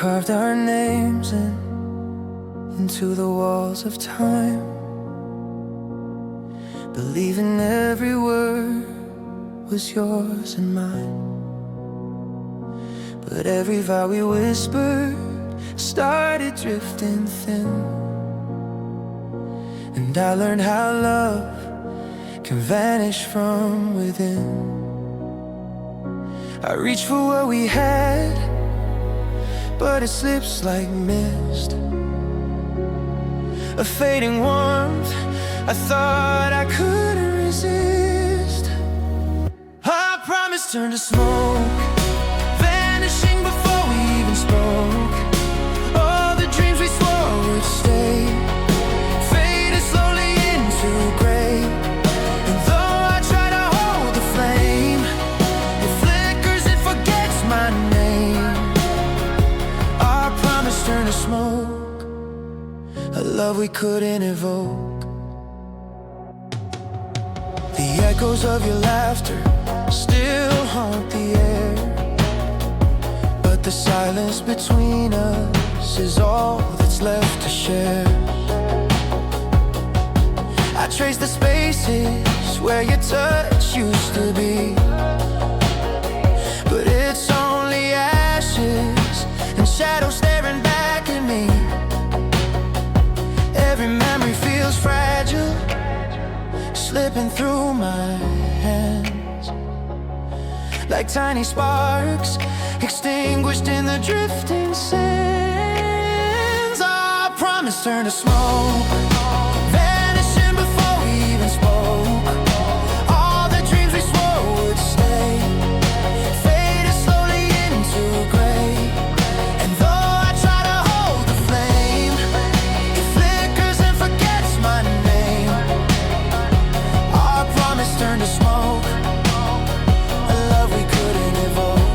carved our names into the walls of time, believing every word was yours and mine. But every vow we whispered started drifting thin, and I learned how love can vanish from within. I reach for what we had, but it slips like mist, a fading warmth I thought I couldn't resist. Our promise turned to smoke, vanishing before we even spoke. All the dreams we swore would stay faded slowly into gray. And though I try to hold the flame, it flickers and forgets my name. Our promise turned to smoke, a love we couldn't evoke. The echoes of your laughter still haunt the air, but the silence between us is all that's left to share. I trace the spaces where your touch used to be, but it's only ashes and shadows staring back at me. Every memory feels fragile, slipping through my hands like tiny sparks extinguished in the drifting sands. Our promise turned to smoke, vanishing before we even spoke. All the dreams we swore would stay faded slowly into gray. And though I try to hold the flame, it flickers and forgets my name. Our promise turned to smoke, a love we couldn't evoke.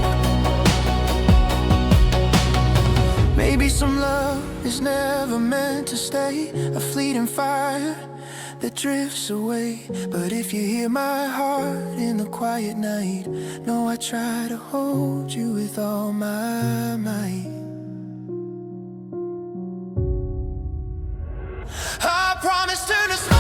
Maybe some love is never meant to stay, a fleeting fire that drifts away. But if you hear my heart in the quiet night, know I try to hold you with all my might. Our promise turned to smoke,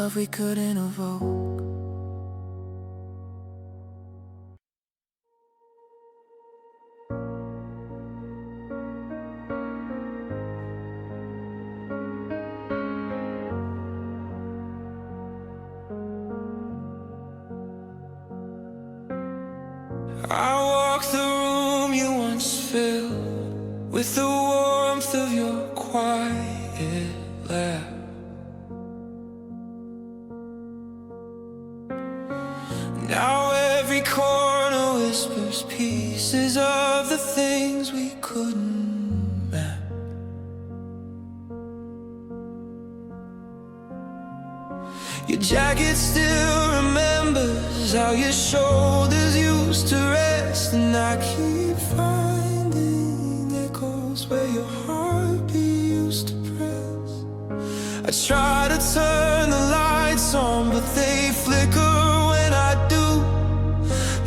love we couldn't evoke. I walk the room you once filled with the warmth of your quiet laugh. Now every corner whispers pieces of the things we couldn't map. Your jacket still remembers how your shoulders used to rest, and I keep finding echoes where your heartbeat used to press. I try to turn the lights on, but they flicker when I do,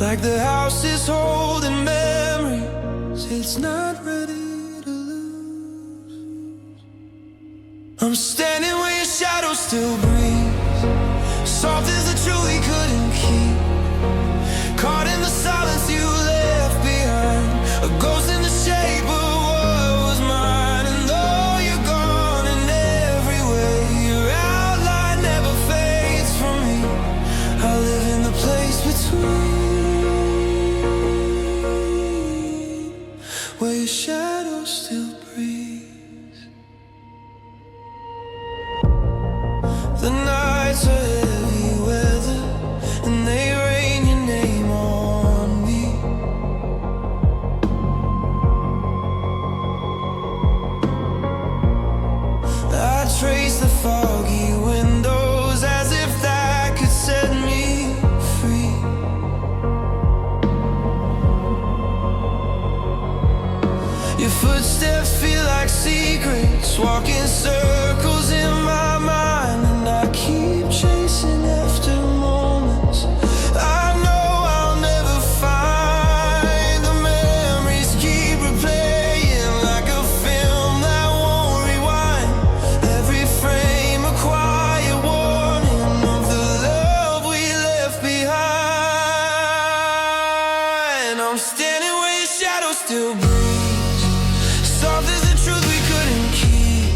like the house is holding memories it's not ready to lose. I'm standing where your shadow still breathes, soft as the truth we couldn't keep, caught in the silence you left behind, a ghost in the shape of what was mine. And though you're gone in every way, your outline never fades from me. I live in the place between, where your shadow still breathes. The footsteps feel like secrets, walking circles in my mind, and I keep chasing after moments I know I'll never find. The memories keep replaying like a film that won't rewind. Every frame a quiet warning of the love we left behind. I'm standing where your shadow still breathes, soft as the truth we couldn't keep,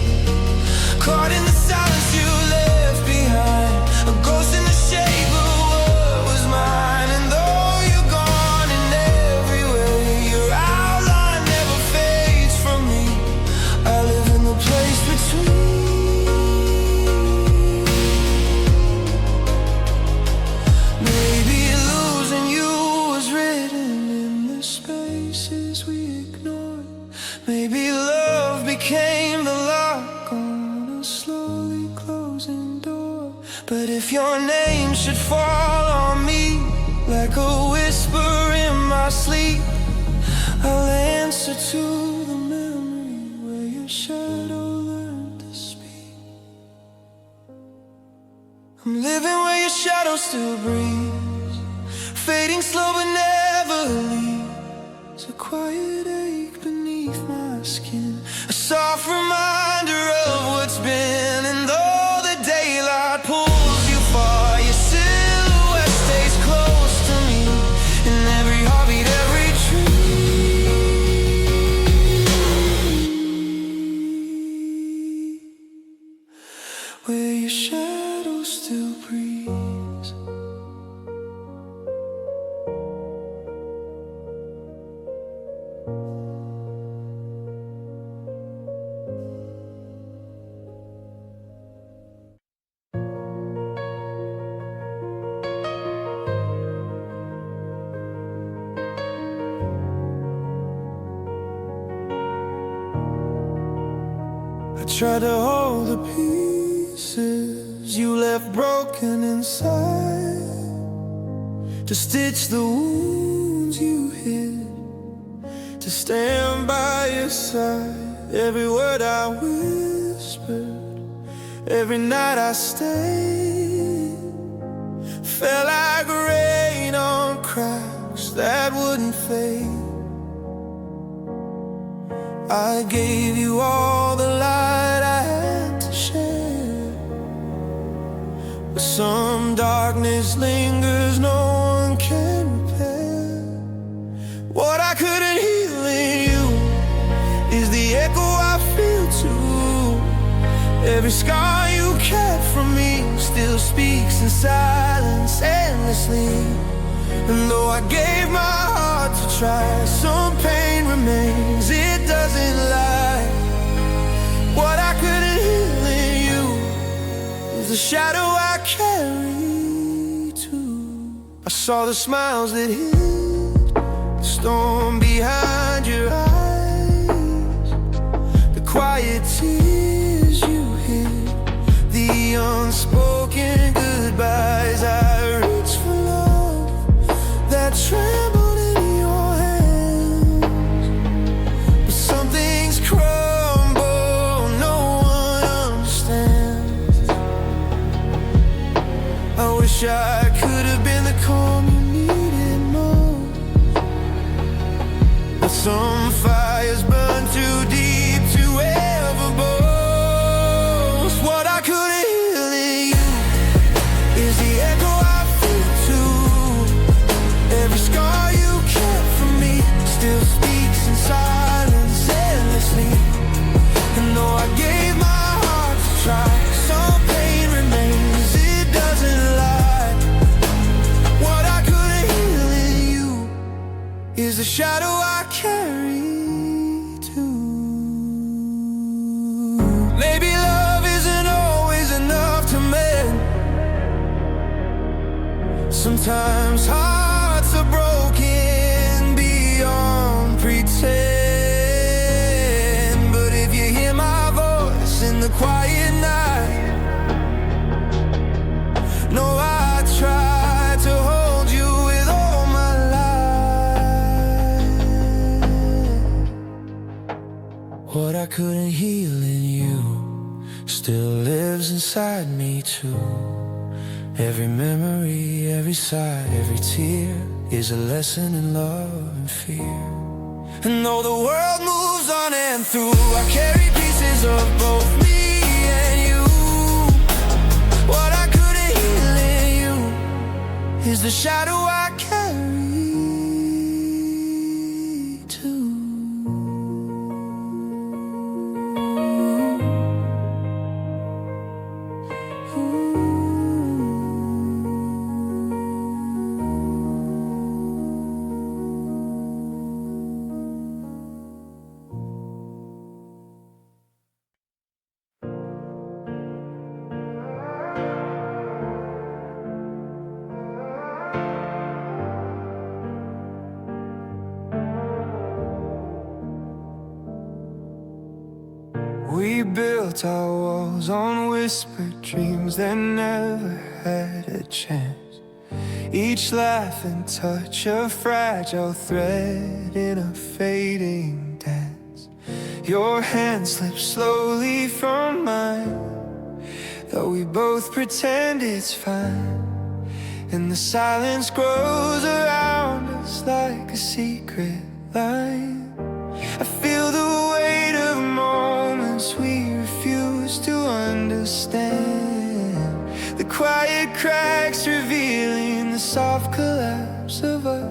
caught in the silence you left behind, a ghost in the shape of what was mine. And though you're gone in every way, your outline never fades from me. I live in the place between. Maybe losing you was written in the spaces we ignored. Maybe love became the lock on a slowly closing door. But if your name should fall on me like a whisper in my sleep, I'll answer to the memory where your shadow learned to speak. I'm living where your shadow still breathes, fading slow but never leaves, a quiet ache beneath my skin, a soft reminder of what's been. And though the daylight pulls you far, your silhouette stays close to me, in every heartbeat, every tree. Where your shadow still breathes. I tried to hold the pieces you left broken inside, to stitch the wounds you hid, to stand by your side. Every word I whispered, every night I stayed, felt like rain on cracks that wouldn't fade. I gave you all the light I had to share, but some darkness lingers no one can repair. What I couldn't heal in you is the echo I feel too. Every scar you kept from me still speaks in silence endlessly. And though I gave my heart to try, some pain remains, it doesn't lie. What I couldn't heal in you is the shadow I carry too. I saw the smiles that hid the storm behind your eyes, the quiet tears you hid, the unspoken goodbyes. I reached for love that trembled in your hands, but some things crumble, no one understands. I wish I could have been the calm you needed most, but some fires burn too deep to ever boast. What I couldn't heal in you is the echo I feel too. Every scar you kept from me still speaks in silence endlessly. And though I gave my heart to try, some pain remains, it doesn't lie. What I couldn't heal in you is the shadow I carry too. Maybe love isn't always enough to mend. Sometimes hearts are broken beyond pretend. But if you hear my voice in the quiet night, know I try to hold you with all my life. What I couldn't heal in you still lives inside me too. Every memory, every sigh, every tear is a lesson in love and fear. And though the world moves on and through, I carry pieces of both me and you. What I couldn't heal in you is the shadow I carry too. We built our walls on whispered dreams that never had a chance. Each laugh and touch a fragile thread in a fading dance. Your hand slips slowly from mine, though we both pretend it's fine. And the silence grows around us like a secret line. I feel the weight of moments we refuse to understand. The quiet cracks revealing the soft collapse of us.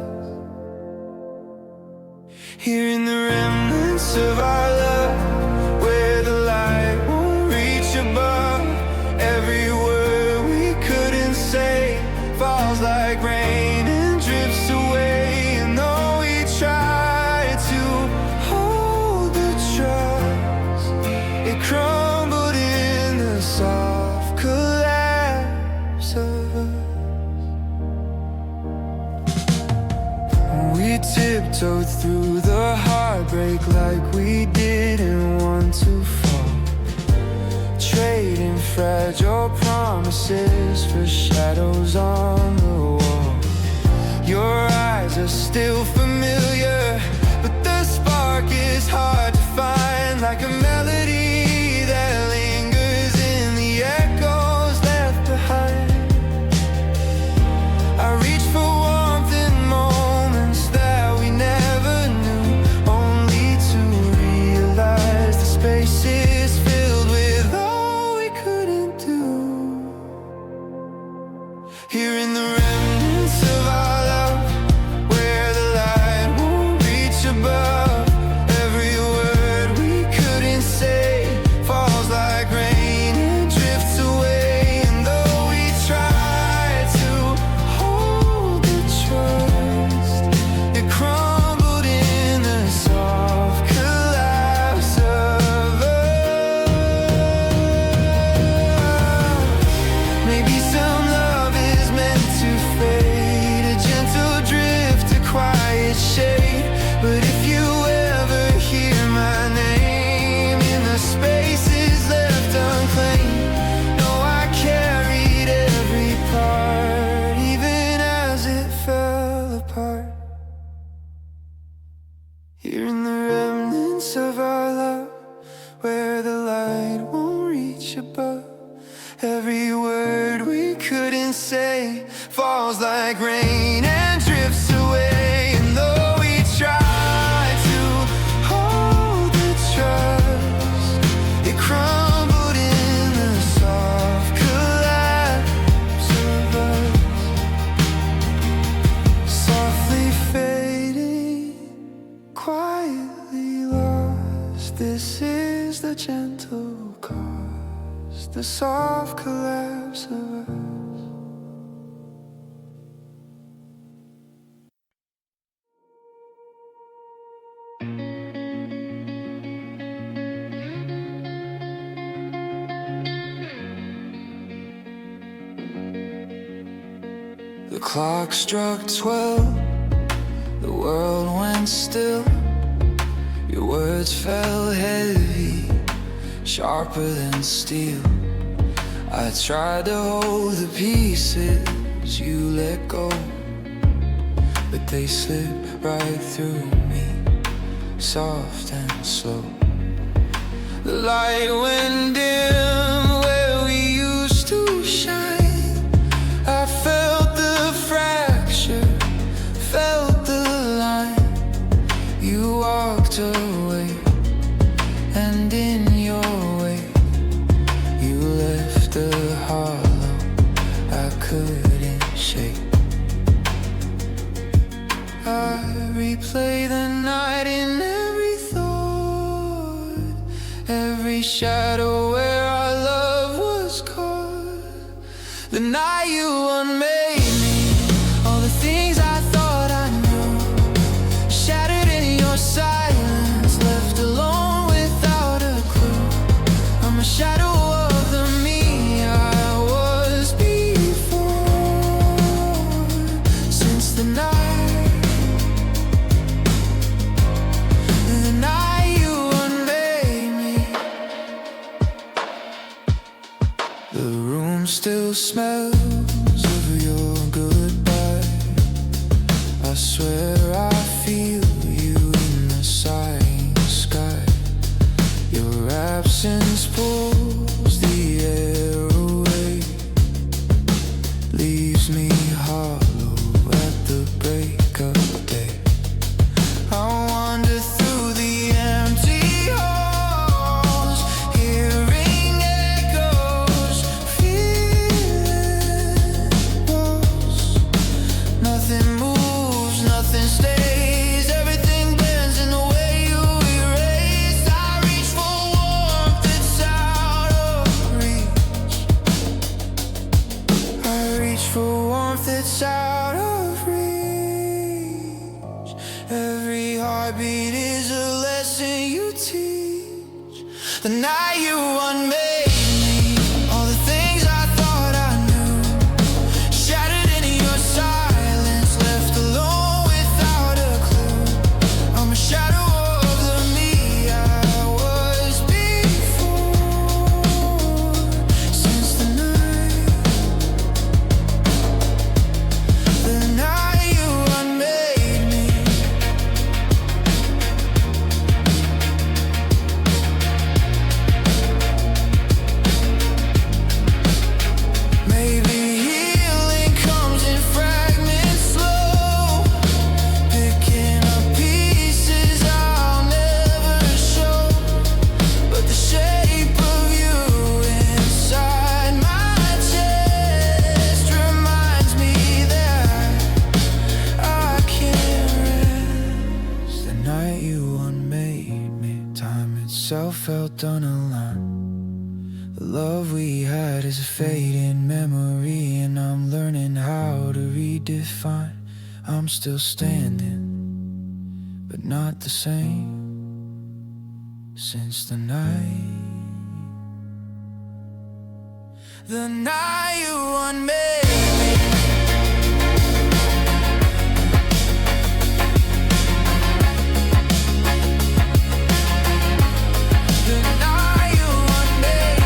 Hearing the remnants of our love, where the light won't reach above. Every word we couldn't say falls like rain and drifts away. And though we try to hold the trust, it crumbled in the soft collapse of us. We tiptoed through the heartbreak like we didn't want to fall, trading fragile promises for shadows on the wall. Your eyes are still familiar, but the spark is hard to find, like a melody that lingers in the echoes left behind. I reach for warmth in moments that we never knew, only to realize the space is filled with all we couldn't do. Hearing the remnants of our love, where the light won't reach above. Every word we couldn't say falls like rain and drifts away. And though we try to hold the trust, it crumbled in the soft collapse of us. Maybe some love is meant to fade, a gentle drift, a quiet shade. But if you ever hear my name in the spaces left unclaimed, know I carried every part, even as it fell apart. Hearing the remnants of our love, where the light won't reach above. Every word we couldn't say falls like rain and drifts away. And though we try to hold the trust, it crumbled in the soft collapse of us. Softly fading, quietly lost. This is the gentle cost, the soft collapse of us. The clock struck 12, the world went still. Your words fell heavy, sharper than steel. I tried to hold the pieces you let go, but they slipped right through me, soft and slow. The light went dim where we used to shine. I felt the fracture, felt the line. You walked away, and in your way you left a hollow I couldn't shake. I replay the night in every thought, every shadow where our love was caught. The night you unmade me, all the things I thought I knew, shattered in your silence, left alone without a clue. I'm a shadow of the me I was before. Since the night you unmade me, the room still smells of your goodbye. I swear I feel you in the sighing sky. Your absence pulls the air away, leaves me hollow at the break of day. I wander through the empty halls, hearing echoes, feeling lost. Nothing moves, nothing stays, everything blends in the way you erase. I reach for warmth that's out of reach. I reach for warmth that's out of reach. Every heartbeat is a lesson you teach. The night you unmade me, all the things I thought I knew, shattered in your silence, left alone without a clue. I'm a shadow of the me I was before. Since the night you unmade me. Maybe healing comes in fragments, slow, picking up pieces I'll never show. But the shape of you inside my chest reminds me that I can't rest. The night you unmade me, time itself felt unaligned. The love we had is a fading memory, and I'm learning how to redefine. I'm still standing, but not the same. Since the night you unmade me. The night you unmade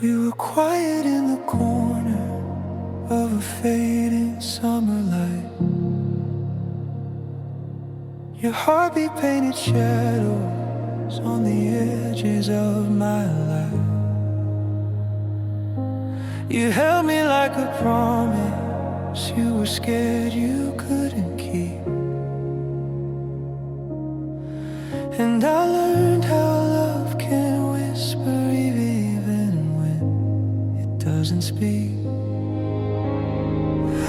We were quiet in the corner of a fading summer light. Your heartbeat painted shadows on the edges of my life. You held me like a promise you were scared you couldn't keep. And I learned how love can whisper even when it doesn't speak.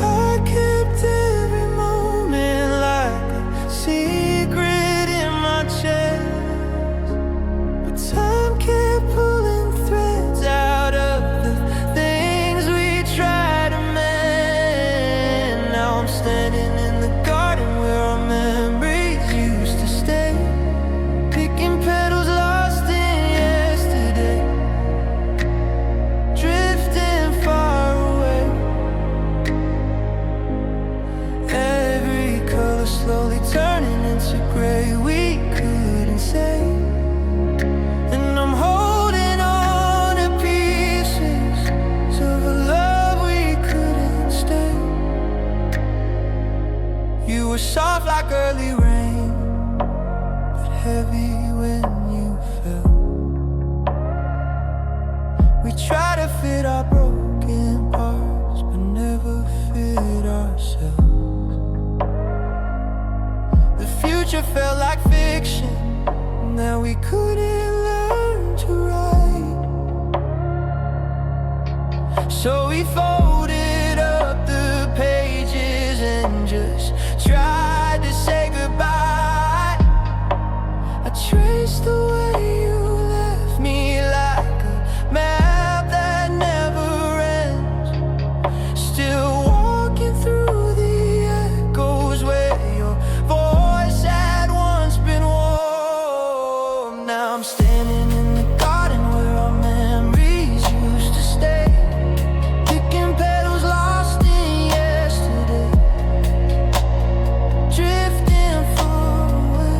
I kept every moment like a secret in my chest, but time kept pulling threads out of the things we tried to mend. Now I'm standing in the garden where our memories used to stay, picking petals lost in yesterday. fit our broken parts, but never fit ourselves. The future felt like fiction that we couldn't learn to write. So we folded up the pages and just tried to say goodbye. I traced the way you left me like a map that never ends. Still walking through the echoes where your voice had once been warm. Now I'm standing in the garden where our memories used to stay, picking petals lost in yesterday, drifting far away.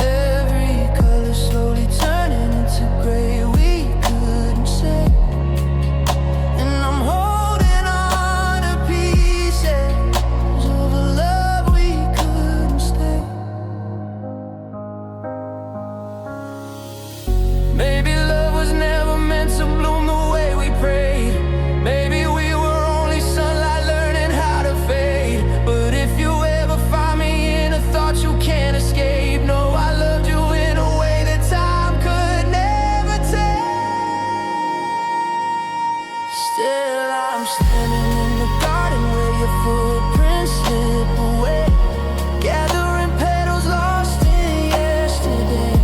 Every color slowly turning into gray we couldn't say. And I'm holding on to pieces of a love we couldn't stay. Maybe love was never meant to bloom the way we prayed. Maybe we were only sunlight learning how to fade. But if you ever find me in a thought you can't escape, know I loved you in a way that time could never take. Still I'm standing in the garden where your footprints slip away, gathering petals lost in yesterday,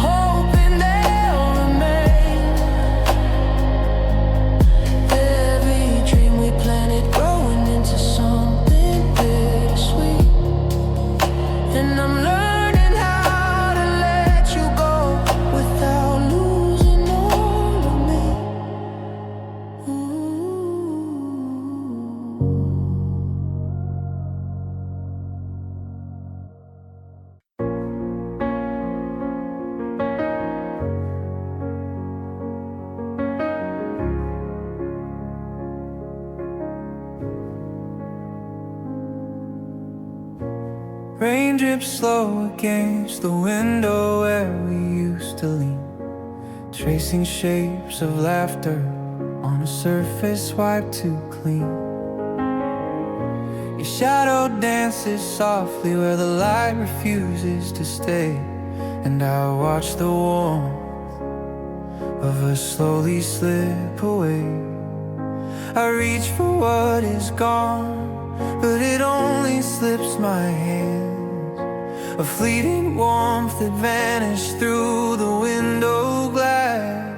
hoping they'll remain. Every dream we planted growing into something bittersweet. And I'm learning how to let you go without losing all of me. Rain drips slow against the window where we used to lean, tracing shapes of laughter on a surface wiped too clean. Your shadow dances softly where the light refuses to stay, and I watch the warmth of us slowly slip away. I reach for what is gone, but it only slips my hands. A fleeting warmth that vanished through the window glass.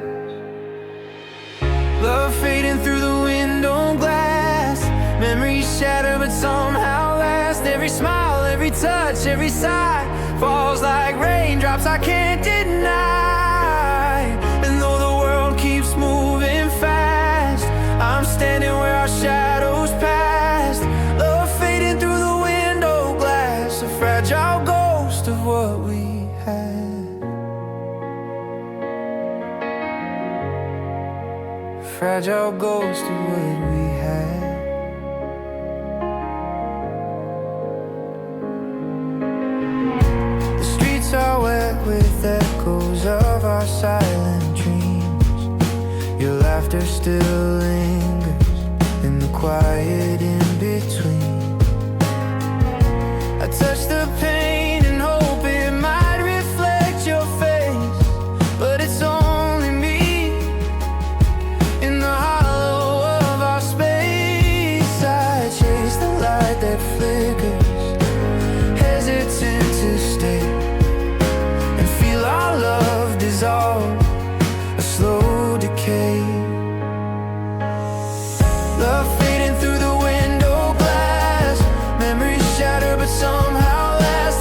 Love fading through the window glass. Memories shatter but somehow last. Every smile, every touch, every sigh falls like raindrops I can't deny. And though the world keeps moving fast, I'm standing where our shadows passed. Love fading through the window glass, a fragile ghost of what we had. Fragile ghost of what we had. The streets are wet with echoes of our silent dreams. Your laughter still lingers in the quiet in between. I touch the pain and hope it might reflect your face, but it's only me in the hollow of our space. I chase the light that flickers, hesitant to stay, and feel our love dissolve, a slow decay. Love fading through the window glass. Memories shatter but somehow last.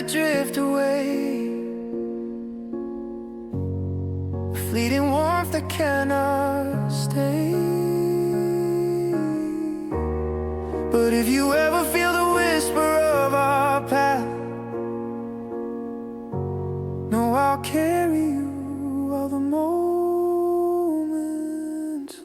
drift away, a fleeting warmth that cannot stay. But if you ever feel the whisper of our path, know I'll carry you while the moments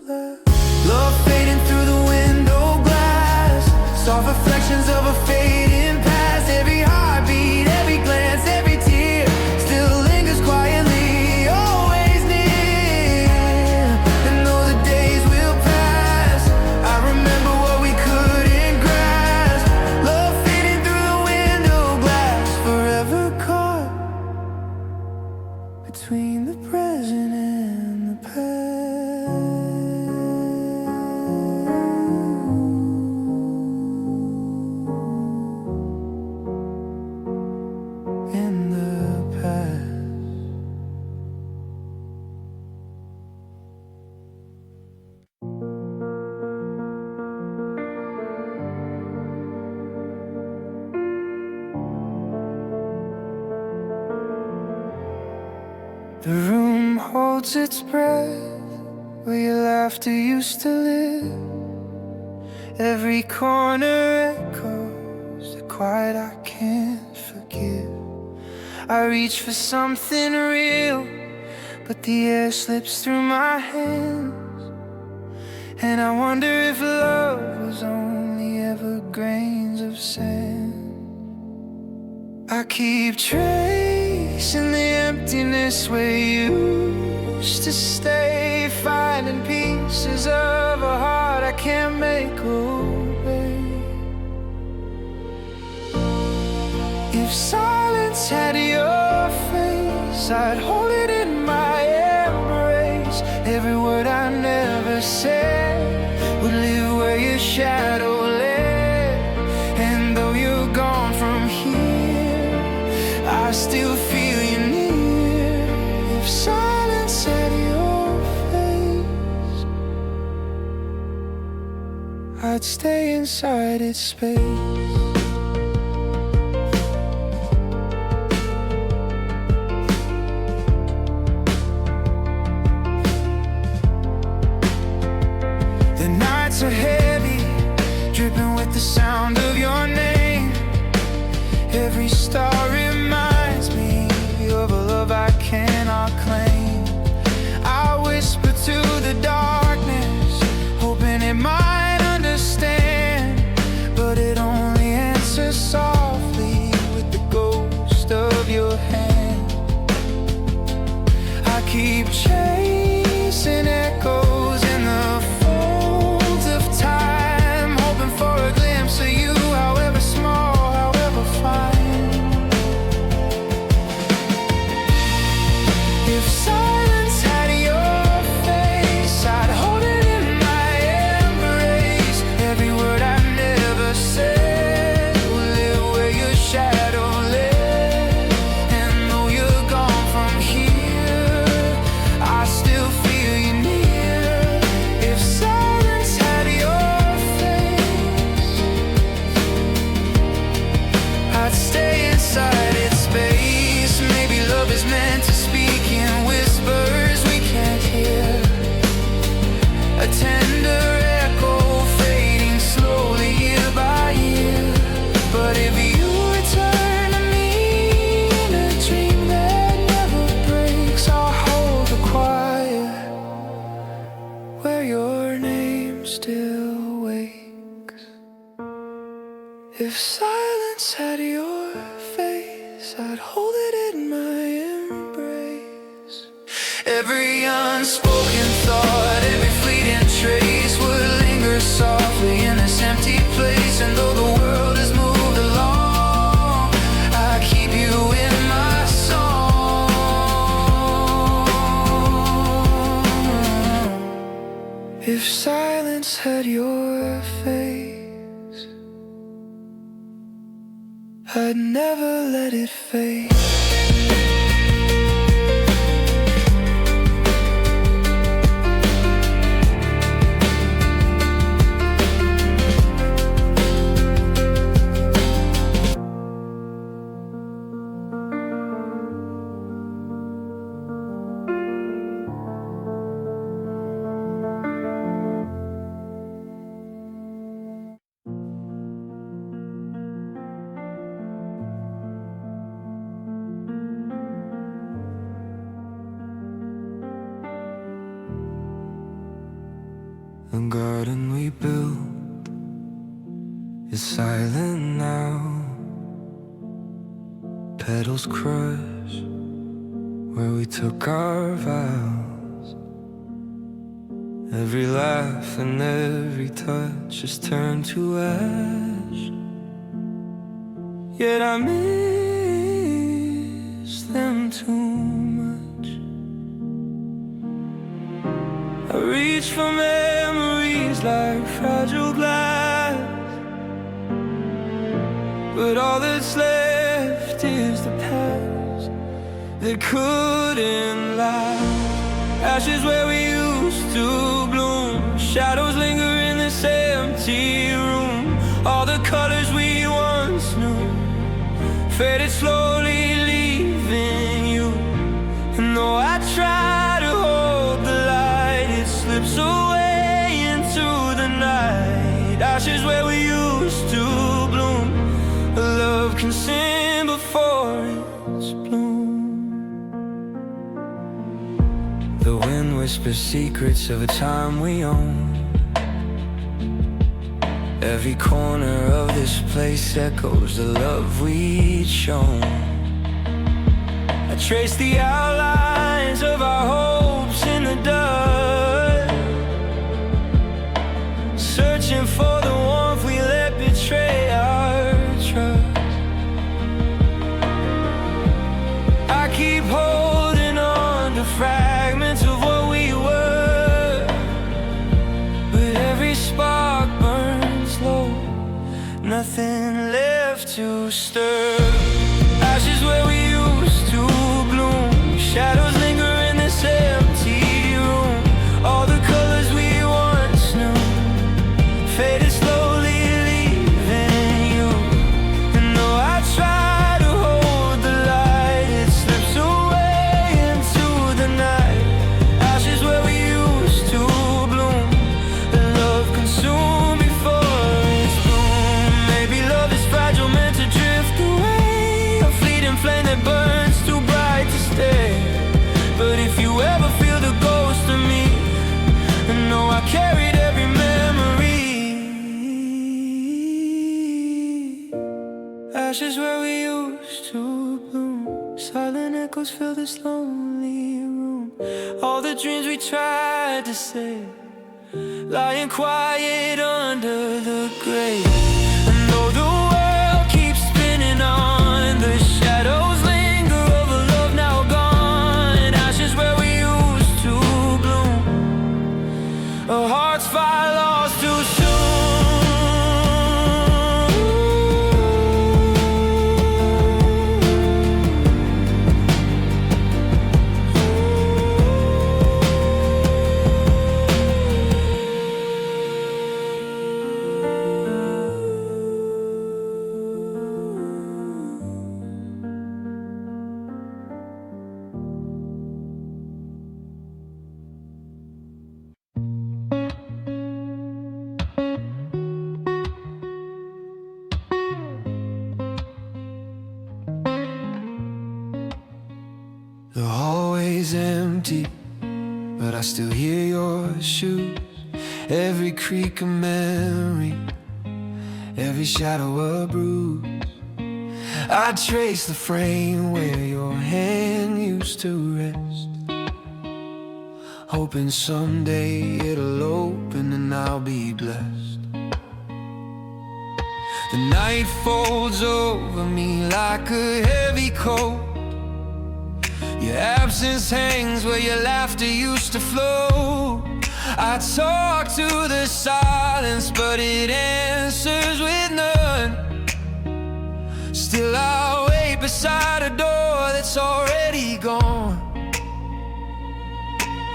last. Love fading through the window glass, soft reflections of a fading past. Every heartbeat, every glance, every tear still lingers quietly, always near. And though the days will pass, I remember what we couldn't grasp. Love fading through the window glass, forever caught between the present and the past. In the past. The room holds its breath where your laughter used to live. Every corner echoes the quiet I can't forgive. I reach for something real, but the air slips through my hands, and I wonder if love was only ever grains of sand. I keep tracing the emptiness where you used to stay, finding pieces of a heart I can't make obey. If silence had your face, I'd hold it in my embrace. Every word I never said would live where your shadow lay. And though you're gone from here, I still feel you near. If silence had your face, I'd stay inside its space. The nights are heavy, dripping with the sound of your name. Every star reminds me of a love I cannot claim. I whisper to the darkness, hoping it might understand, but it only answers softly with the ghost of your hand. I keep chasing echoes in the folds of time, hoping for a glimpse of you, however small, however fine. If silence had your face, I'd hold it in my embrace. Every word I never said will live where your shadow lay. And though you're gone from here, I still feel you near. If silence had your face, I'd stay inside its space. Maybe love is meant to speak in whispers we can't hear, a tender echo fading slowly year by year. But if you return to me in a dream that never breaks, I'll hold the quiet where your name still wakes. If silence had your face, I'd hold it in my embrace. Every unspoken thought, every fleeting trace would linger softly in this empty place. And though the world has moved along, I keep you in my song. If silence had your face, I'd never let it fade. is silent now. Petals crush where we took our vows. Every laugh and every touch has turned to ash. Yet I miss them too much. I reach for memories like fragile glass, but all that's left is the past that couldn't last. Ashes where we used to bloom, shadows linger in this empty room. All the colors we once knew faded slowly, leaving you. And though I try to hold the light, it slips away into the night. Ashes where we used to bloom, a love consumed before its bloom. The wind whispers secrets of a time we own. Every corner of this place echoes the love we'd shown. I trace the outlines of our hopes in the dust, searching for the warmth we let betray our trust. I keep holding on to fragments of what we were, but every spark burns low, nothing left to stir. Ashes where we used to bloom, shadows linger in this empty room. All the colors we once knew faded slowly, leaving you. And though I try to hold the light, it slips away into the night. Ashes where we used to bloom, the love consumed before its bloom. Maybe love is fragile, meant to drift away, a fleeting flame that burns too bright to stay. But if you ever feel the ghost of me, know I carried every memory. Ashes where we used to bloom, silent echoes fill this lonely room. All the dreams we tried to save, lying quiet under the grave. And though the world keeps spinning on, the shadows linger of a love now gone. Ashes where we used to bloom, our hearts fight lost too The hallway's empty, but I still hear your shoes. Every creak a memory, every shadow a bruise. I trace the frame where your hand used to rest, hoping someday it'll open and I'll be blessed. The night folds over me like a heavy coat. Your absence hangs where your laughter used to flow. I talk to the silence, but it answers with none. Still I wait beside a door that's already gone.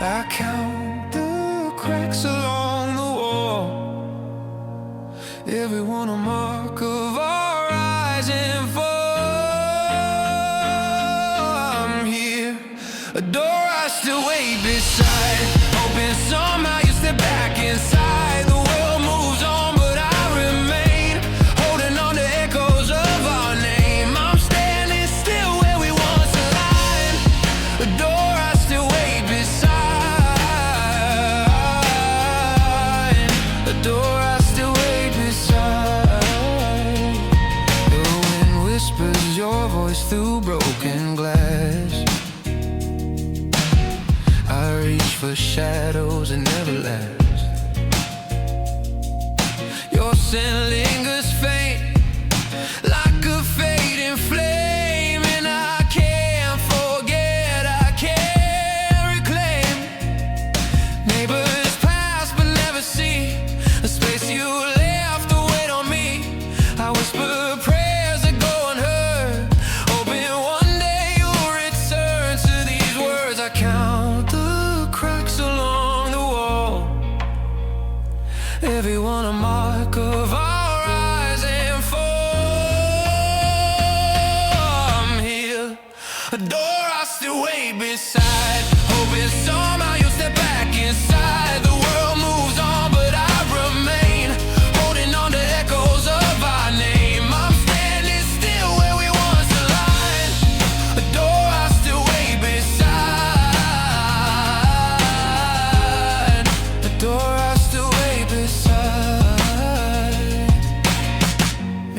I count the cracks along the wall, every one a mark of our rising fall. A door I still wait beside, hoping somehow you step back inside. The world moves on, but I remain, holding on to echoes of our name. I'm standing still where we once aligned. A door I still wait beside, a door I still wait beside.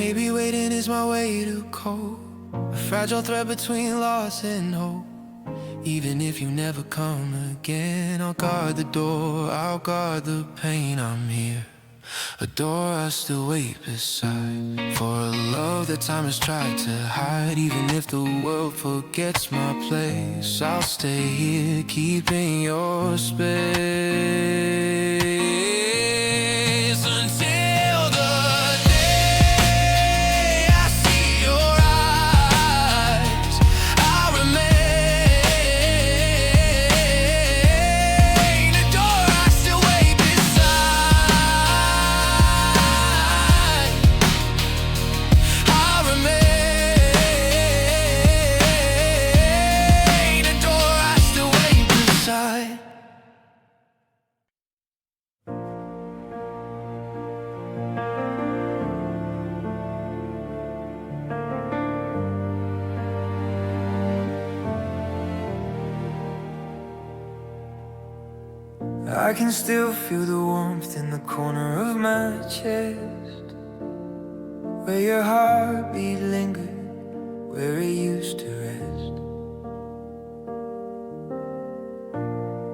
maybe waiting is my way to cope, a fragile thread between loss and hope. Even if you never come again, I'll guard the door, I'll guard the pain. I'm here, a door I still wait beside, for a love that time has tried to hide. Even if the world forgets my place, I'll stay here, keeping your space. Until the day I see your eyes, I'll remain a door I still wait beside. I'll remain a door I still wait beside. I can still feel the warmth in the corner of my chest, where your heartbeat lingered, where it used to rest.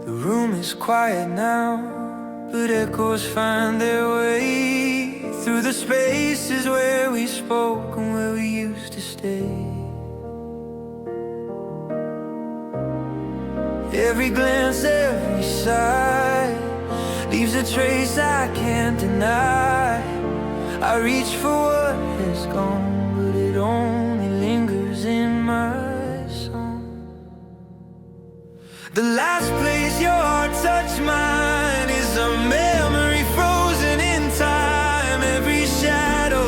The room is quiet now, but echoes find their way through the spaces where we spoke and where we used to stay. Every glance, every sigh leaves a trace I can't deny. I reach for what is gone, but it only lingers in my song. The last place your heart touched mine is a memory frozen in time. Every shadow,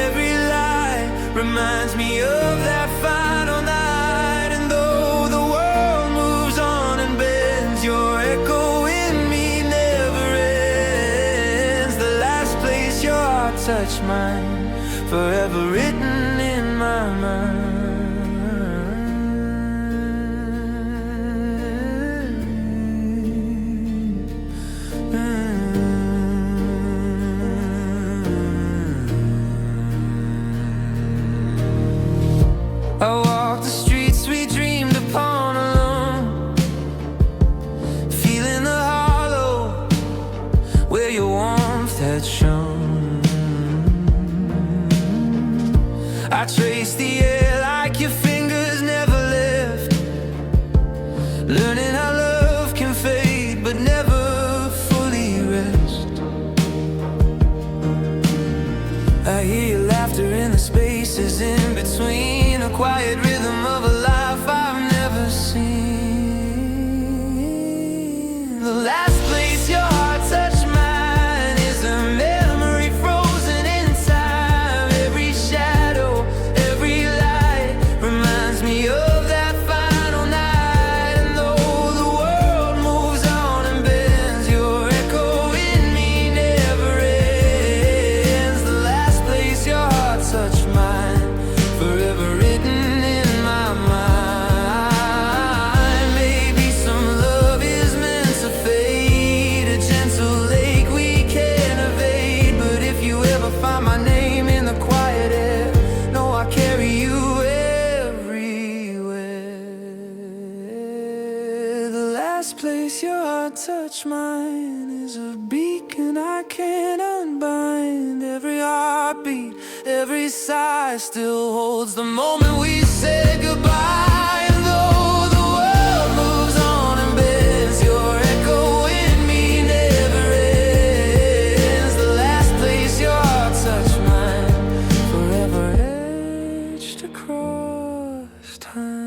every light reminds me of that final night. And though the world moves on and bends, your echo in me never ends. The last place your heart touched mine, forever written in my mind. I walk the streets we dreamed upon alone, feeling the hollow where your warmth had shone. I trace the air like your fingers never left, learning how love can fade but never fully rest. I hear your laughter in the spaces in between, a quiet rhythm of a life I've never seen. The last place your heart touched mine is a memory frozen in time. Every shadow, every light reminds me of that final night. And though the world moves on and bends, your echo in me never ends. The last place your heart touched mine, forever written in my mind. Maybe some love is meant to fade, a gentle lake we can't evade. But if you ever find my name in the quiet air, know I carry you everywhere. The last place your heart touched mine is a beacon I can't unbind. Every heartbeat, every sigh still holds the moment we said goodbye. And though the world moves on and bends, your echo in me never ends. The last place your heart touched mine, forever etched across time.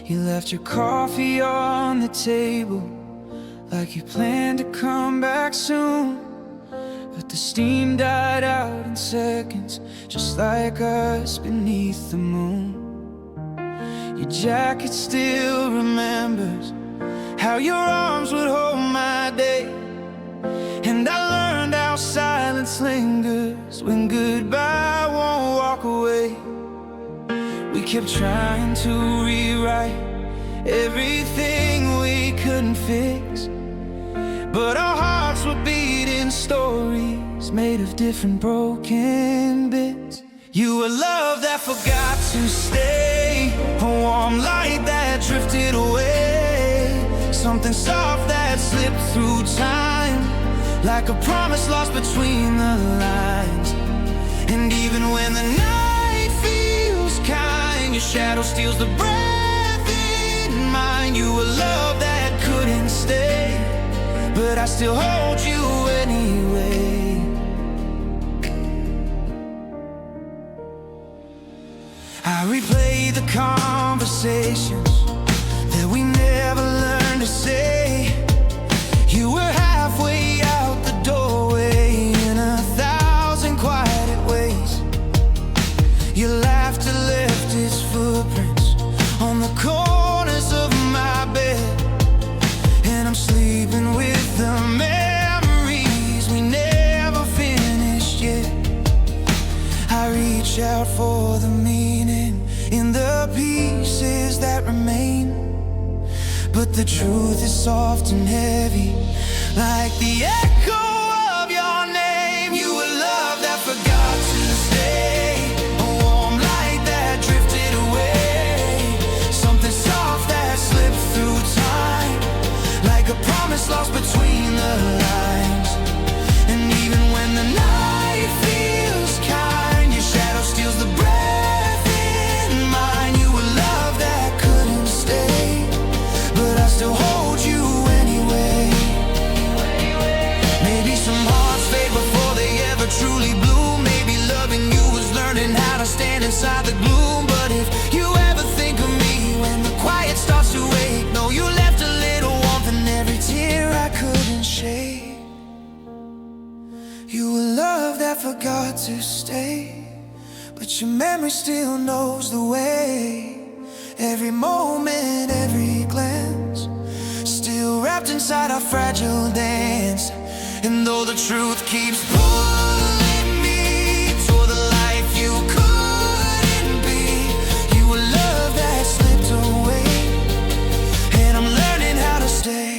You left your coffee on the table, like you planned to come back soon. but the steam died out in seconds, just like us beneath the moon. Your jacket still remembers how your arms would hold my day, and I learned how silence lingers when goodbye won't walk away. We kept trying to rewrite everything we couldn't fix, but our hearts were beating stories made of different broken bits. You were love that forgot to stay, a warm light that drifted away, something soft that slipped through time, like a promise lost between the lines. And even when the night feels kind, your shadow steals the breath in mine. You were love that couldn't stay, but I still hold you anyway. I replay the conversations that we never learned to say. You were halfway out the doorway in 1,000 quiet ways. Your laughter left its footprints on the corners of my bed, and I'm sleeping with the memories we never finished yet. I reach out for the meaning in the pieces that remain, but the truth is soft and heavy, like the echo of your name. You were love that forgot to stay, a warm light that drifted away, something soft that slipped through time, like a promise lost between the lines. And even when the night feels kind, your shadow steals the breath in mine. You were love that couldn't stay, but I still hold you anyway. Maybe some hearts fade before they ever truly bloom. Maybe loving you was learning how to stand inside the gloom. But if you ever think of me when the quiet starts to wake, know you left a little warmth in every tear I couldn't shake. You were love that forgot to stay, but your memory still knows the way. Every moment, every glance, still wrapped inside our fragile dance. And though the truth keeps pulling me toward the life you couldn't be, you were love that slipped away, and I'm learning how to stay.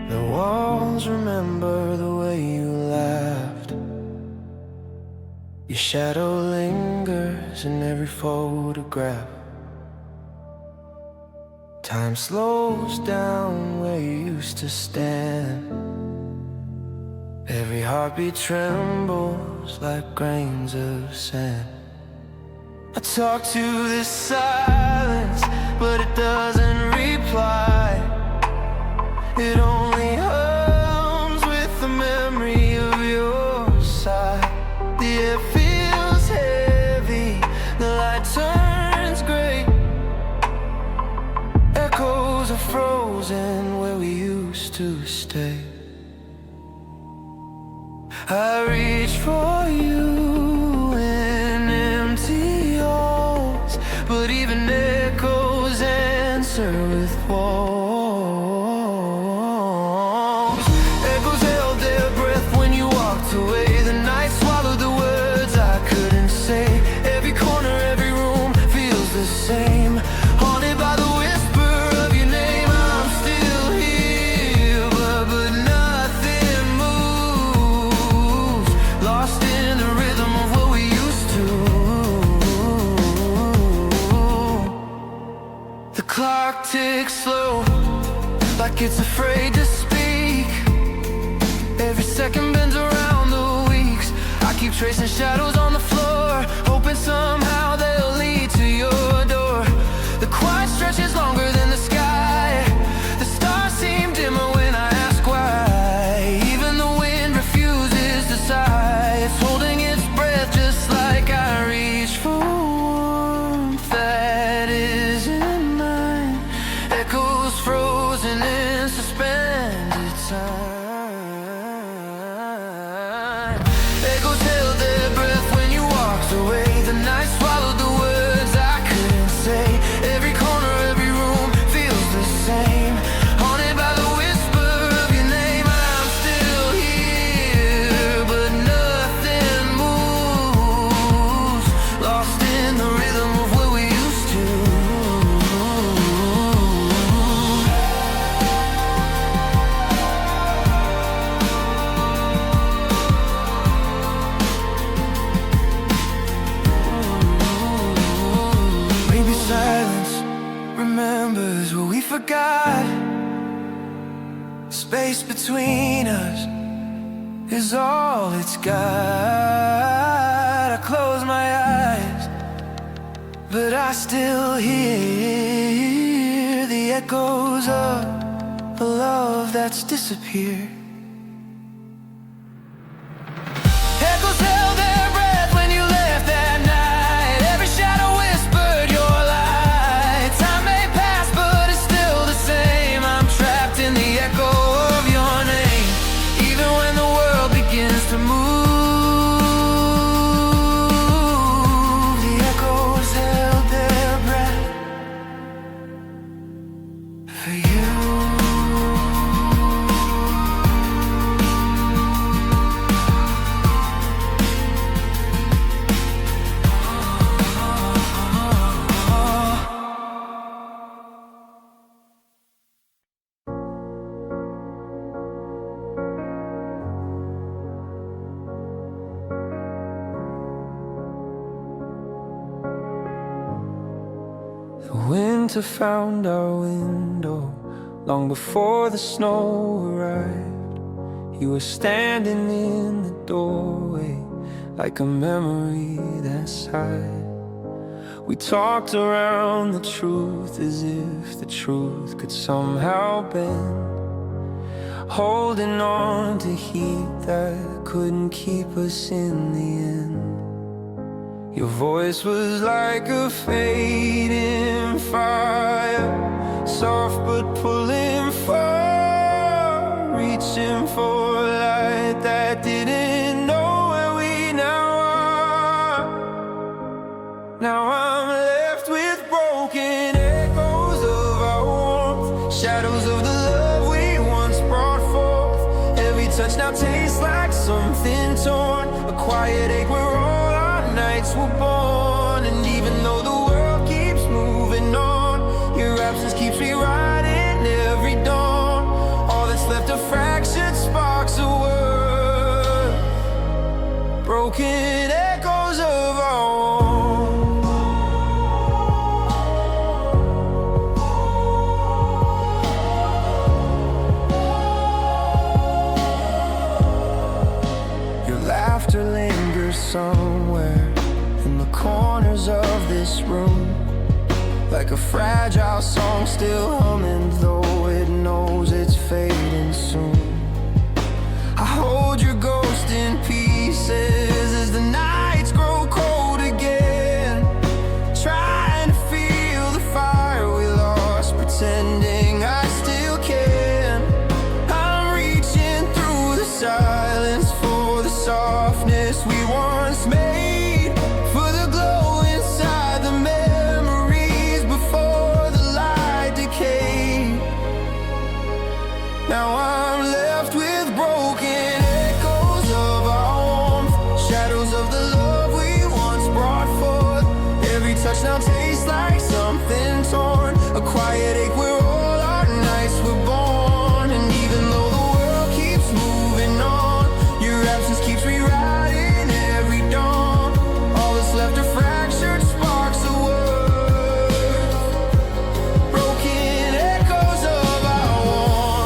The walls remember the way you laughed. Your shadow lingers in every photograph. Time slows down where you used to stand. Every heartbeat trembles like grains of sand. I talk to this silence, but it doesn't reply. It only hums with the memory of your side. The air feels heavy, the light turns gray. Echoes are frozen where we used to stay. I reach for you in empty halls, but even echoes answer with walls. Echoes held their breath when you walked away. The night swallowed the words I couldn't say. Every corner, every room feels the same, haunted by the whisper of your name. I'm still here, but nothing moves. Lost gets afraid to speak. Every second bends around the weeks. I keep tracing shadows on the floor, hoping somehow they'll lead to your door. The quiet stretches longer than the sky. The stars seem dimmer when I ask why. Even the wind refuses to sigh. It's holding its breath just like I reach for warmth that isn't mine. Echoes frozen in suspended time. Echoes held their breath when you walked away. The night swallowed the words I couldn't say. Every corner, every room feels the same, haunted by the whisper of your name. I'm still here, but nothing moves, lost in the rhythm of what we used to. Maybe silence remembers what we forgot. Space between us is all it's got. I close my eyes, but I still hear the echoes of a love that's disappeared. Echoes held their breath when you left that night. Every shadow whispered your light. Time may pass, but it's still the same. I'm trapped in the echo of your name. Even when the world begins to move, the echoes held their breath for you. The winter found our window long before the snow arrived. You were standing in the doorway like a memory that sighed. We talked around the truth as if the truth could somehow bend, holding on to heat that couldn't keep us in the end. Your voice was like a fading fire, soft but pulling far, reaching for a light that didn't know where we now are. Now I'm left with broken echoes of our warmth, shadows of the love we once brought forth. Every touch now tastes like something torn, a quiet ache where all our nights were born. And even though the world keeps moving on, your absence keeps rewriting every dawn. All that's left are fractured sparks of word, broken echoes of our warmth. Your laughter lingers somewhere in the corners of this room, like a fragile song still humming, though it knows it's fading soon. I hold your ghost in pieces as the nights grow cold again, trying to feel the fire we lost, pretending I still can. I'm reaching through the silence for the softness we once made, for the glow inside the memories before the light decayed. Now I'm left with broken echoes of our warmth, shadows of the love we once brought forth. Every touch now tastes like something torn, a quiet ache where all our nights were born. And even though the world keeps moving on, your absence keeps rewriting every dawn. All that's left are fractured sparks of words, broken echoes of our warmth.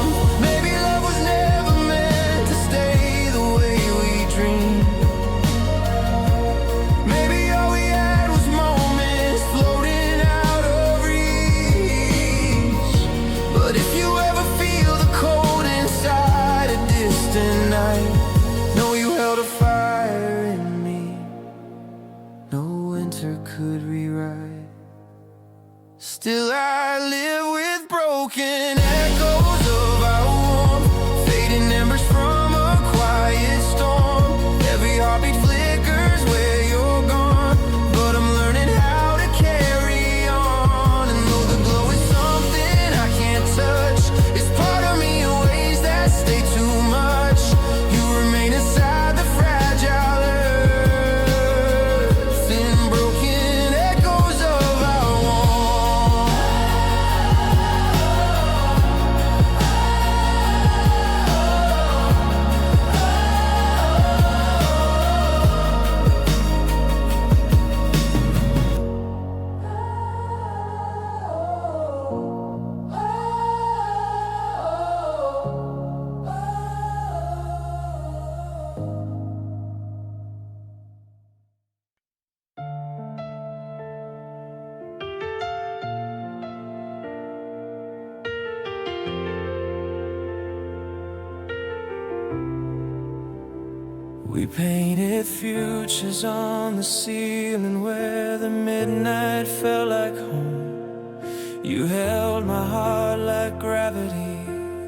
We painted futures on the ceiling where the midnight felt like home. You held my heart like gravity,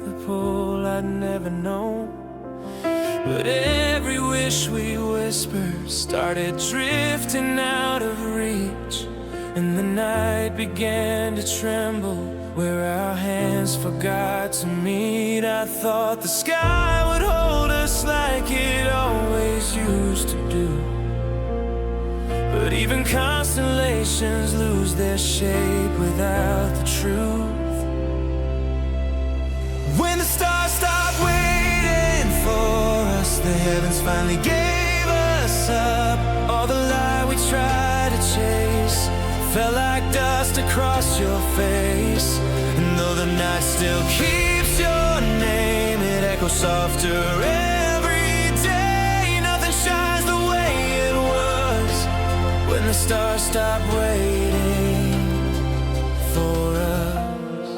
the pull I'd never known. But every wish we whispered started drifting out of reach, and the night began to tremble where our hands forgot to meet. I thought the sky would hold us like it always used to do, but even constellations lose their shape without the truth. When the stars stopped waiting for us, the heavens finally gave us up. All the light we tried to chase fell like dust across your face. And though the night still keeps your name, it echoes softer every day. Nothing shines the way it was when the stars stopped waiting for us.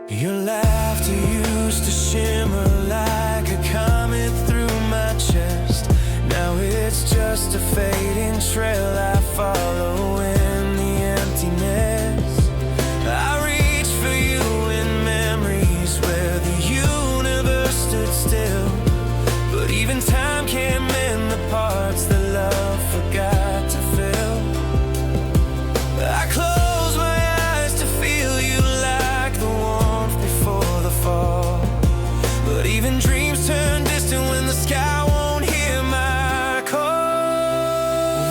Your laughter used to shimmer like a comet through my chest. Now it's just a fading trail I follow in the emptiness. I reach for you in memories where the universe stood still, but even time can't mend the parts that love forgot to fill. I close my eyes to feel you like the warmth before the fall, but even dreams turn distant when the sky won't hear my call.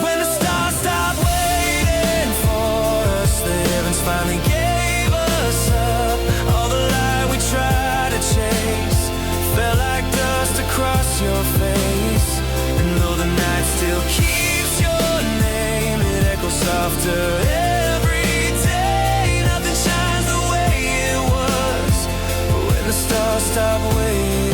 When the stars stop waiting for us, the heavens finally gave us up. All the light we tried to chase fell like dust across your face. And though the night still keeps your name, it echoes softer every day. Nothing shines the way it was when the stars stop waiting.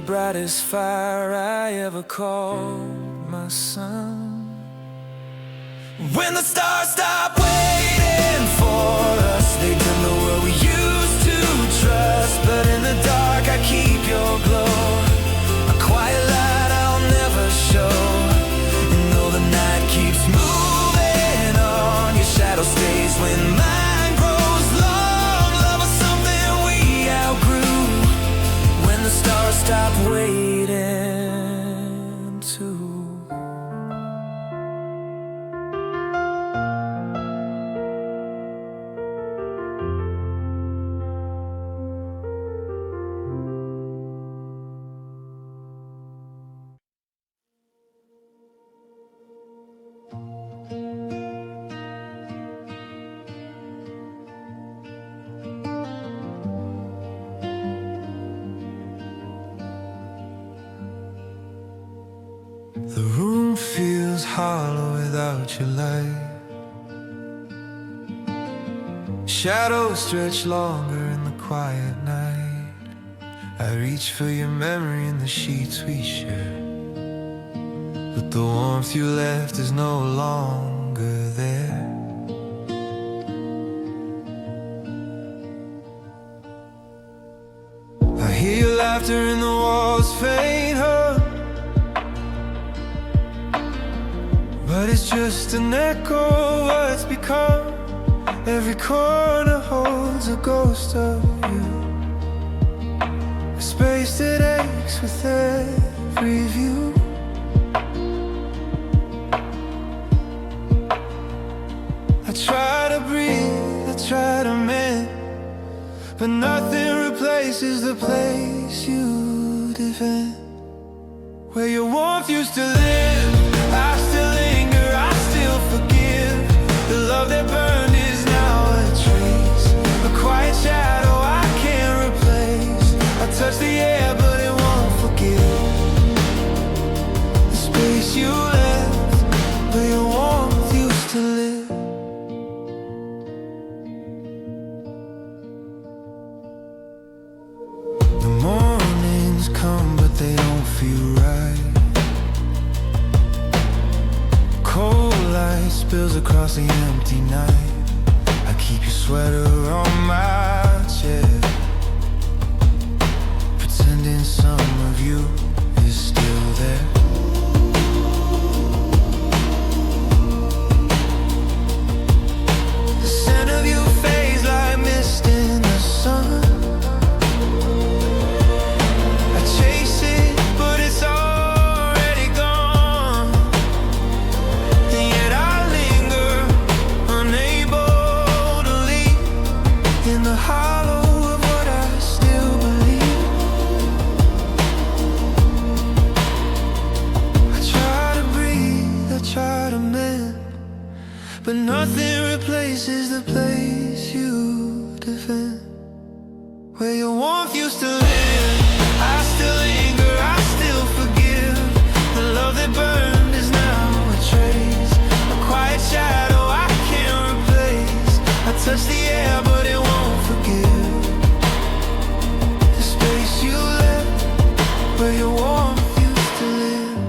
Brightest fire I ever called my sun. When the stars stop waiting for us, they dim the world we used to trust. But in the dark I keep your glow, a quiet light I'll never show. And though the night keeps moving on, your shadow stays when mine grows long. Love was something we outgrew when the stars stop waiting too. The room feels hollow without your light. Shadows stretch longer in the quiet night. I reach for your memory in the sheets we shared, but the warmth you left is no longer there. I hear your laughter in the walls faint hum, but it's just an echo of what's become. Every corner holds a ghost of you, a space that aches with every view. I try to breathe, I try to mend, but nothing replaces the place you defend. Where your warmth used to live, I still linger, I still forgive. The love that burned is now a trace, a quiet shadow empty night. I keep your sweater on my chest, pretending some of you is still there. The scent of you fades like mist in the sun. I chase it, but it's already gone. And yet I linger, unable to leave, in the hollow of what I still believe. I try to breathe, I try to mend, but nothing replaces the place you defend. Where your warmth used to live, I still linger, I still forgive. The love that burned is now a trace, a quiet shadow I can't replace. I touch the air but it won't forgive the space you left, where your warmth used to live.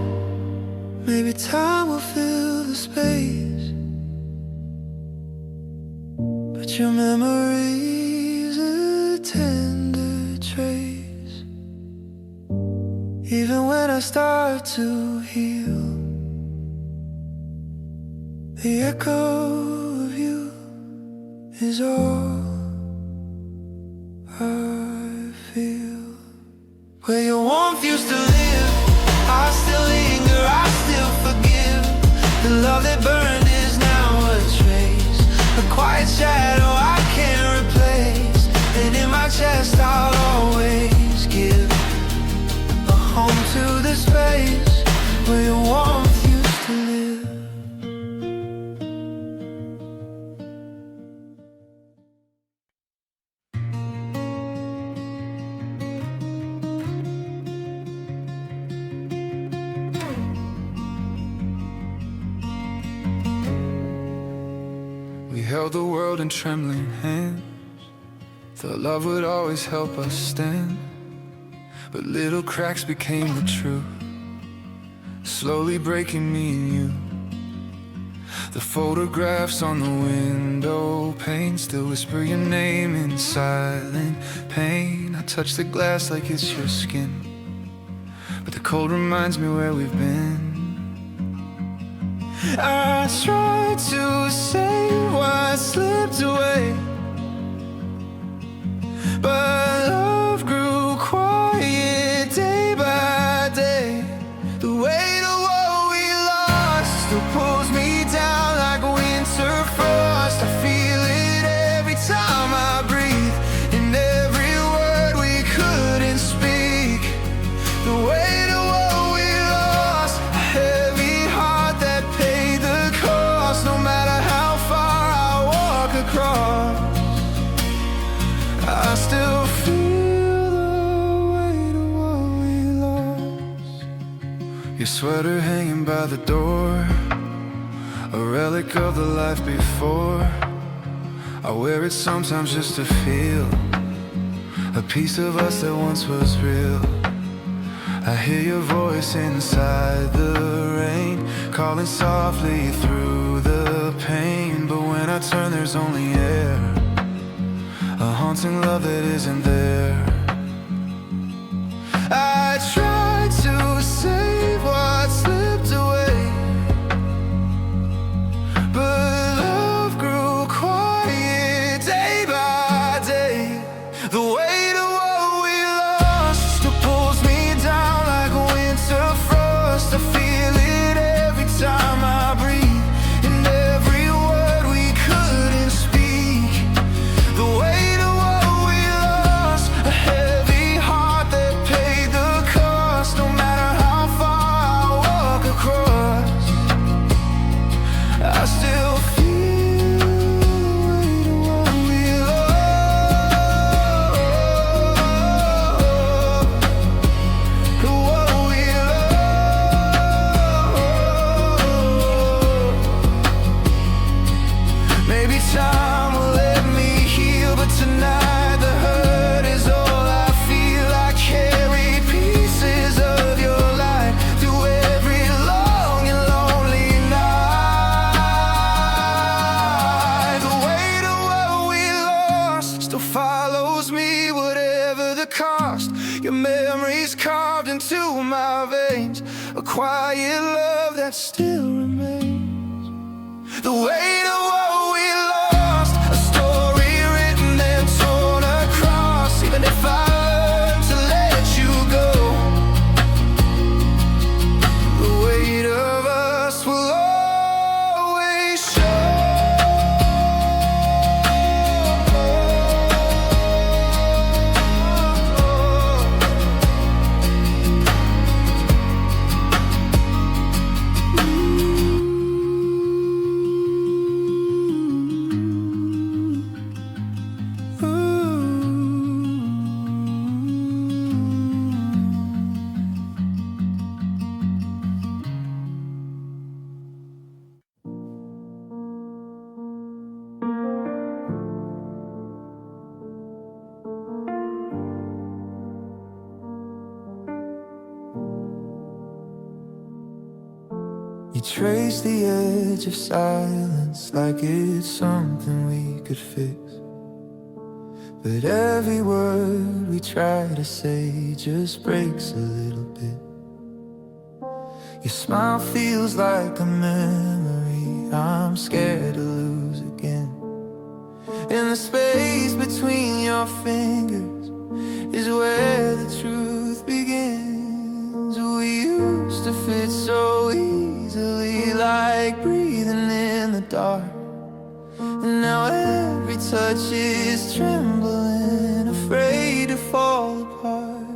Maybe time will fill the space, but your memory's a tender trace. Even when I start to heal, the echo of you is all I feel. Where your warmth used to live, I still linger, I still forgive. The love that burned is now a trace, a quiet shadow I can't replace. And in my chest I'll always give a home to the space where your warmth used to live. We held the world in trembling hands, thought love would always help us stand. But little cracks became the truth, slowly breaking me and you. The photographs on the window pane still whisper your name in silent pain. I touch the glass like it's your skin, but the cold reminds me where we've been. I tried to save what slipped away, but love grew quiet day by day. The weight of what we lost still pulls me down like winter frost. I feel it every time I breathe, in every word we couldn't speak. The weight of what we lost, a heavy heart that paid the cost. No matter how far I walk across, I still feel the weight of what we lost. Your sweater hanging by the door, a relic of the life before. I wear it sometimes just to feel a piece of us that once was real. I hear your voice inside the rain, calling softly through the pain. But when I turn there's only air, a haunting love that isn't there. I tried to save what slipped away, but love grew quiet day by day. The weight of what we lost still pulls me down like winter frost. I feel it every time I breathe, in every word we couldn't speak. The weight of what we lost, a heavy heart that paid the cost. No matter how far I walk across, I still feel the weight of what we lost. What we lost. Maybe time will let me heal, but tonight the hurt is all I feel. I carry pieces of your life through every long and lonely night. Your memory's carved into my veins, a quiet love that still remains. The weight of what we lost, a story written and torn across. Even if I learn to let you go, the weight of us will always show. You trace the edge of silence like it's something we could fix, but every word we try to say just breaks a little bit. Your smile feels like a memory I'm scared to lose again. In the space between your fingers is where the truth begins. We used to fit so easily, like breathing in the dark, and now every touch is trembling, afraid to fall apart.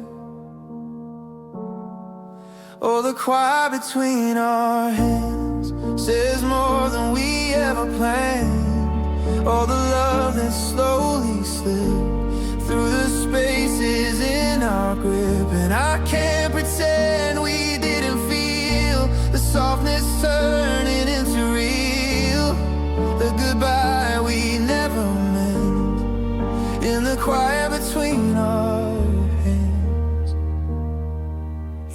Oh, the quiet between our hands says more than we ever planned. All the love that slowly slipped through the spaces in our grip, and I can't pretend we didn't feel the softness turning into real, the goodbye we never meant in the quiet between our hands.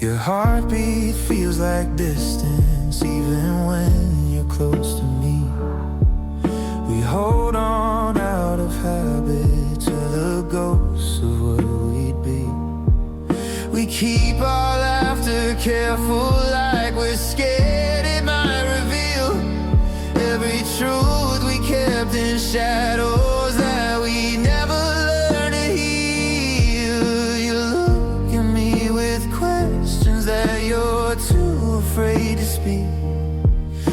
Your heartbeat feels like distance even when you're close to me. We hold on out of habit to the ghosts of what we'd be. We keep our laughter careful, like we're scared it might reveal every truth we kept in shadows that we never learned to heal. You look at me with questions that you're too afraid to speak,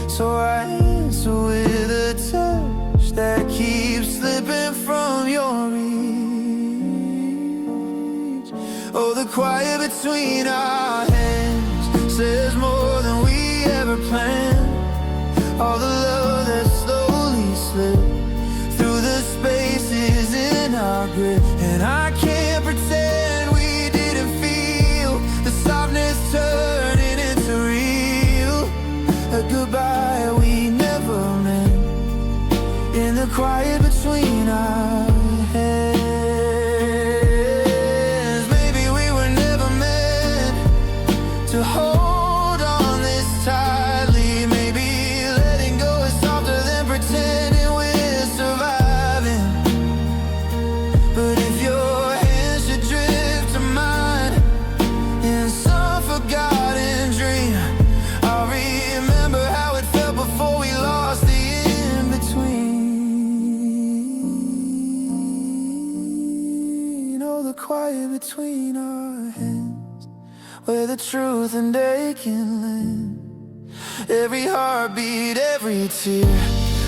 so I answer with a touch that keeps slipping from your reach. Oh, the quiet between our hands says more than we ever planned. All the love that slowly slipped through the spaces in our grip, and I can't pretend we didn't feel the softness turning into real, a goodbye we never meant in the quiet between our hands. Maybe we were never meant to hold on this tightly. Maybe letting go is softer than pretending we're surviving. But if your hands should drift to mine in some forgotten dream, I'll remember how it felt before we lost the in-between. Oh, the quiet between our hands, where the truth and ache can land. Every heartbeat, every tear,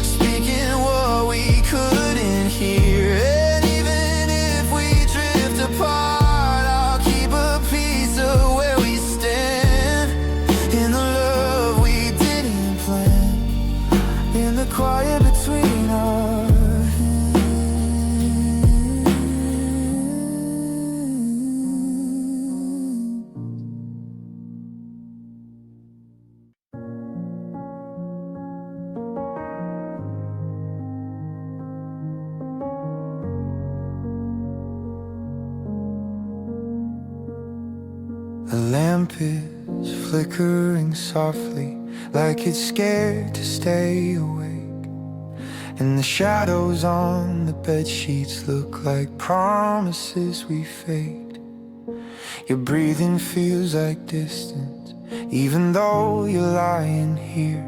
speaking what we couldn't hear. And even if we drift apart, I'll keep a piece of where we stand, in the love we didn't plan, in the quiet between our hands. The lamp is flickering softly, like it's scared to stay awake, and the shadows on the bed sheets look like promises we faked. Your breathing feels like distance, even though you're lying here.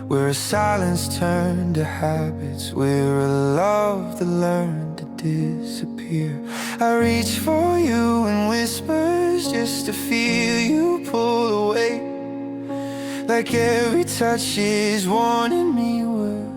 We're a silence turned to habits, we're a love that learned to disappear. I reach for you in whispers just to feel you pull away, like every touch is warning me we're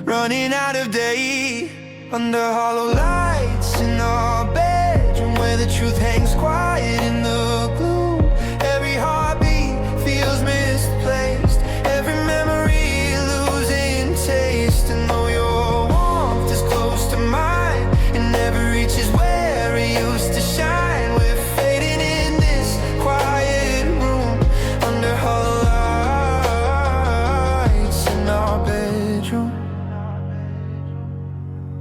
running out of day. Under hollow lights in our bedroom, where the truth hangs quiet in the gloom. Every heartbeat feels misplaced, every memory losing taste. And though your warmth is close to mine, it never reaches where it used to shine. We're fading in this quiet room, under hollow lights in our bedroom.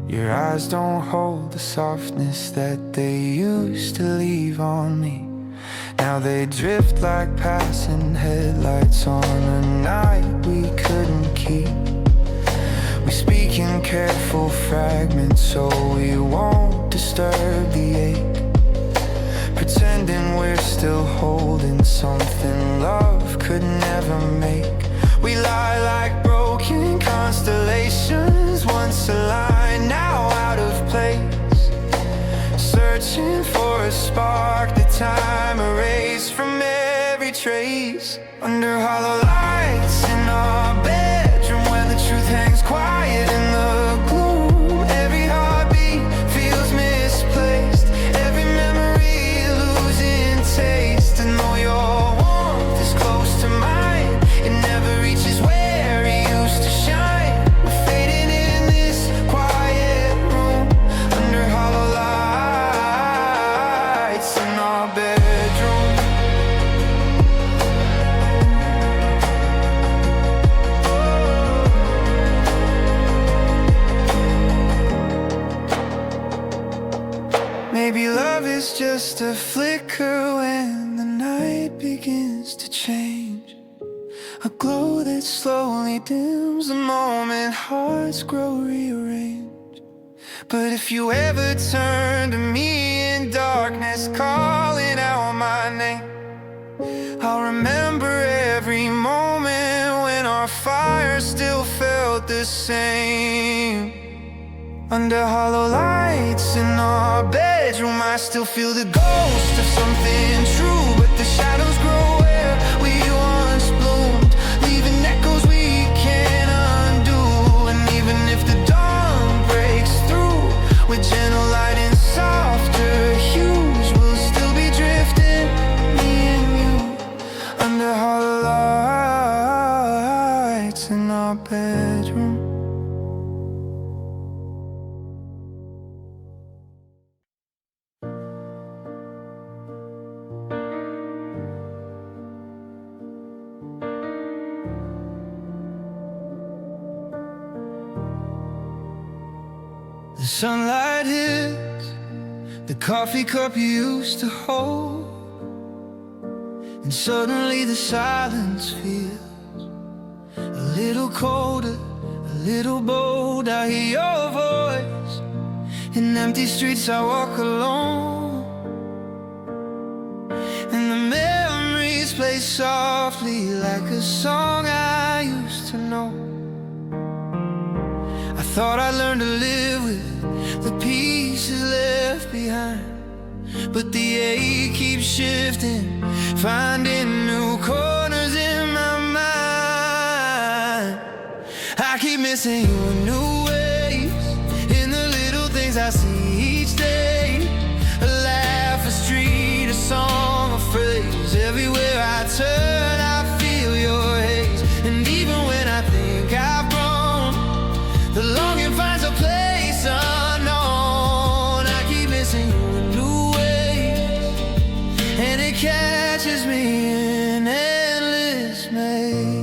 Your eyes don't hold the softness that they used to leave on me. Now they drift like passing headlights on a night we couldn't keep. We speak in careful fragments so we won't disturb the ache, pretending we're still holding something love could never make. We lie like broken constellations, once aligned, now out of place, searching for a spark that time erased from every trace. Under hollow lights in our bedroom, where the truth hangs quiet in the gloom. Every heartbeat feels misplaced, every memory losing taste. And though your warmth is close to mine, it never reaches where it used to shine. We're fading in this quiet room, under hollow lights in our bedroom. Maybe love is just a flicker when the night begins to change, a glow that slowly dims the moment hearts grow rearranged. But if you ever turn to me in darkness, calling out my name, I'll remember every moment when our fire still felt the same. Under hollow lights in our bedroom, I still feel the ghost of something true, but the shadows grow where we once bloomed, leaving echoes we can't undo. And even if the dawn breaks through with gentle light and softer hues, we'll still be drifting, me and you, under hollow lights in our bedroom. The sunlight hits the coffee cup you used to hold, and suddenly the silence feels a little colder, a little bold. I hear your voice in empty streets, I walk alone, and the memories play softly like a song I used to know. I thought I learned to live with the pieces left behind, but the ache keeps shifting, finding new corners in my mind. I keep missing you in new ways, in the little things I see each day. A laugh, a street, a song, a phrase. Everywhere I turn I feel your haze, and even when I think I've grown, the longing finds a place unknown. I keep missing you in new ways, and it catches me in endless maze.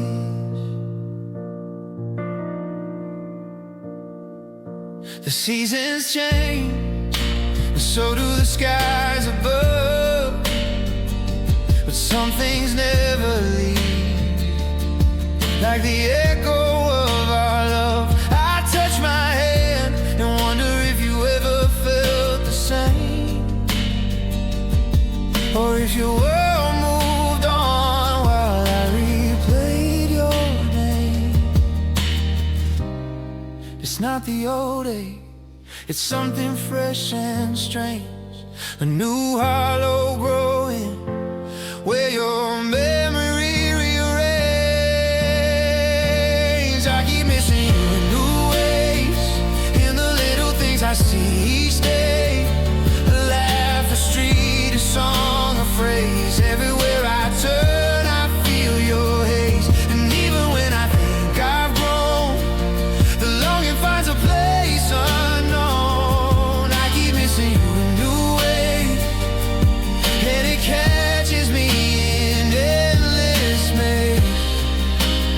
The seasons change, and so do the skies above, but some things never leave, like the echo of our love. I touch my hand and wonder if you ever felt the same. not the old age. It's something fresh and strange, a new hollow growing where your memory rearranges. I keep missing you in new ways, in the little things I see each day. A laugh, a street, a song, a phrase. Everywhere I turn I feel your haze. And even when I think I've grown, the longing finds a place unknown. I keep missing you in new ways, and it catches me in endless maze.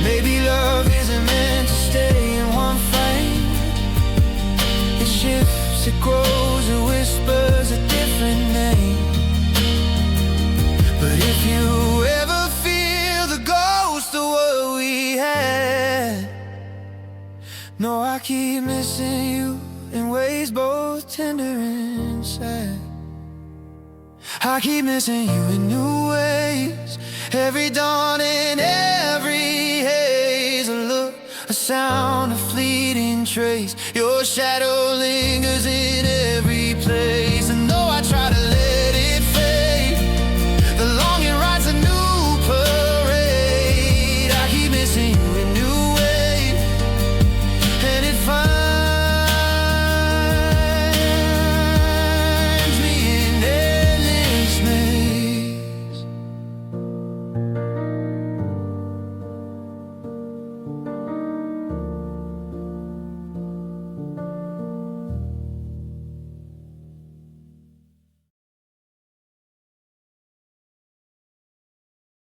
Maybe love isn't meant to stay in one frame. It shifts, it grows, it whispers a different name. But if you ever feel the ghost of what we had, no, I keep missing you in ways both tender and sad. I keep missing you in new ways, every dawn and every haze. A look, a sound, a fleeting trace. Your shadow lingers in every place.